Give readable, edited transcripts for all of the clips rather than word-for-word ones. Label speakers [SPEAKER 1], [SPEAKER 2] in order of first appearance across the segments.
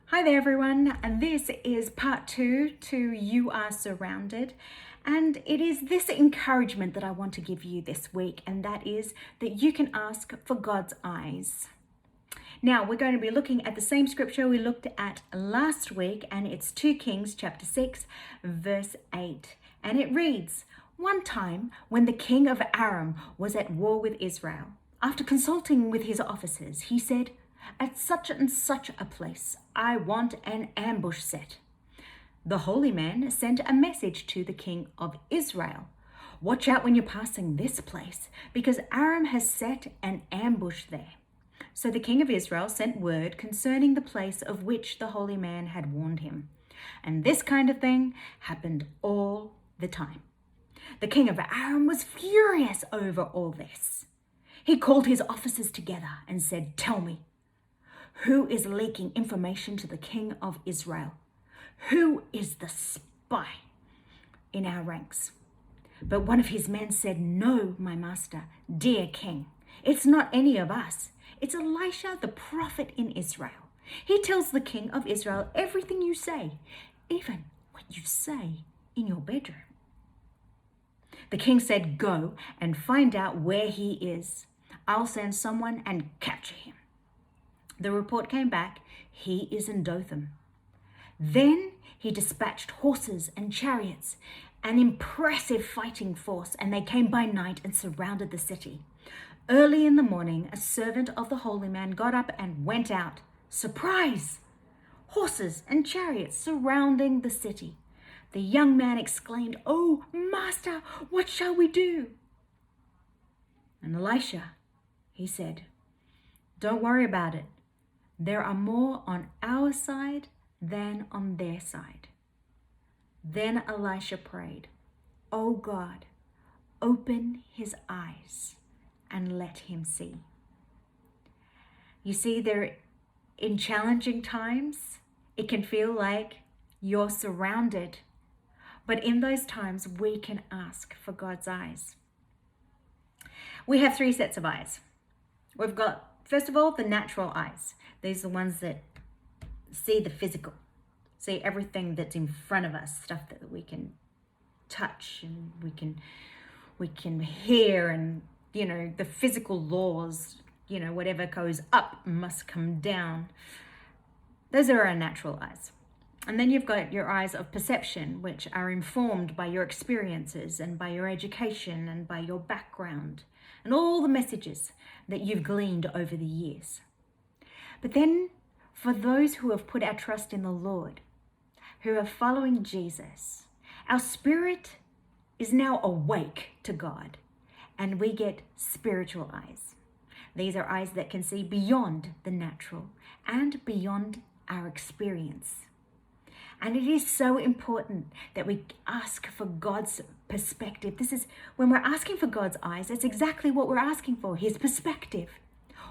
[SPEAKER 1] Hi there everyone, and this is part 2 to You Are Surrounded, and it is this encouragement that I want to give you this week, and that is that you can ask for God's eyes. Now we're going to be looking at the same scripture we looked at last week, and it's 2 Kings chapter 6 verse 8, and it reads, "One time when the king of Aram was at war with Israel, after consulting with his officers, he said, 'At such and such a place, I want an ambush set.' The holy man sent a message to the king of Israel. 'Watch out when you're passing this place, because Aram has set an ambush there.' So the king of Israel sent word concerning the place of which the holy man had warned him. And this kind of thing happened all the time. The king of Aram was furious over all this. He called his officers together and said, 'Tell me, who is leaking information to the king of Israel? Who is the spy in our ranks?' But one of his men said, 'No, my master, dear king, it's not any of us. It's Elisha, the prophet in Israel. He tells the king of Israel everything you say, even what you say in your bedroom.' The king said, 'Go and find out where he is. I'll send someone and capture him.' The report came back, 'He is in Dothan.' Then he dispatched horses and chariots, an impressive fighting force, and they came by night and surrounded the city. Early in the morning, a servant of the holy man got up and went out. Surprise! Horses and chariots surrounding the city. The young man exclaimed, 'Oh, master, what shall we do?' And Elisha, he said, 'Don't worry about it. There are more on our side than on their side.' Then Elisha prayed, 'Oh God, open his eyes and let him see.'" You see, in challenging times, it can feel like you're surrounded. But in those times, we can ask for God's eyes. We have 3 sets of eyes. We've got, first of all, the natural eyes. These are the ones that see the physical, see everything that's in front of us, stuff that we can touch and we can hear, and the physical laws, whatever goes up must come down. Those are our natural eyes. And then you've got your eyes of perception, which are informed by your experiences and by your education and by your background and all the messages that you've gleaned over the years. But then for those who have put our trust in the Lord, who are following Jesus, our spirit is now awake to God, and we get spiritual eyes. These are eyes that can see beyond the natural and beyond our experience. And it is so important that we ask for God's perspective. This is when we're asking for God's eyes, that's exactly what we're asking for, his perspective.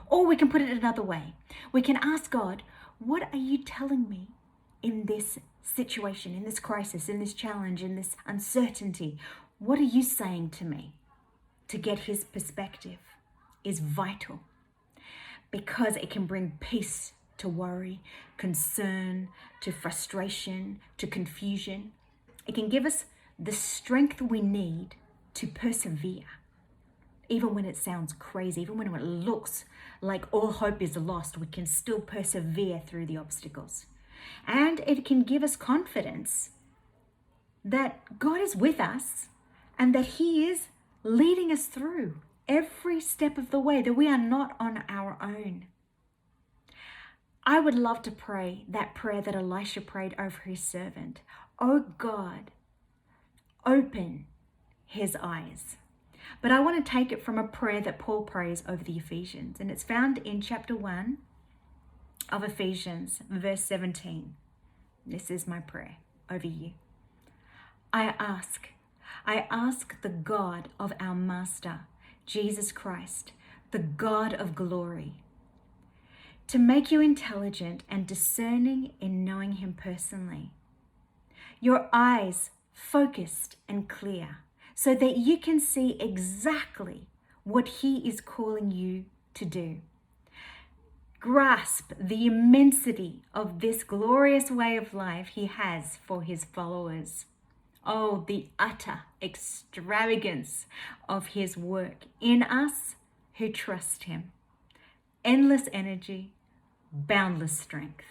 [SPEAKER 1] Or we can put it another way. We can ask God, what are you telling me in this situation, in this crisis, in this challenge, in this uncertainty? What are you saying to me? To get his perspective is vital, because it can bring peace to worry, concern, to frustration, to confusion. It can give us the strength we need to persevere. Even when it sounds crazy, even when it looks like all hope is lost, we can still persevere through the obstacles. And it can give us confidence that God is with us and that he is leading us through every step of the way, that we are not on our own. I would love to pray that prayer that Elisha prayed over his servant. Oh God, open his eyes. But I want to take it from a prayer that Paul prays over the Ephesians, and it's found in chapter 1 of Ephesians, verse 17. This is my prayer over you. I ask the God of our Master, Jesus Christ, the God of glory, to make you intelligent and discerning in knowing him personally. Your eyes focused and clear, so that you can see exactly what he is calling you to do. grasp the immensity of this glorious way of life he has for his followers. Oh, the utter extravagance of his work in us who trust him. Endless energy, boundless strength.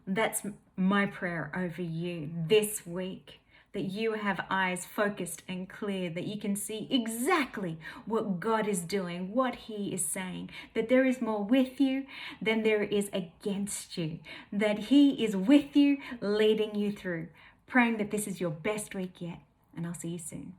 [SPEAKER 1] That's my prayer over you this week, that you have eyes focused and clear, that you can see exactly what God is doing, what he is saying, that there is more with you than there is against you, that he is with you, leading you through. Praying that this is your best week yet, and I'll see you soon.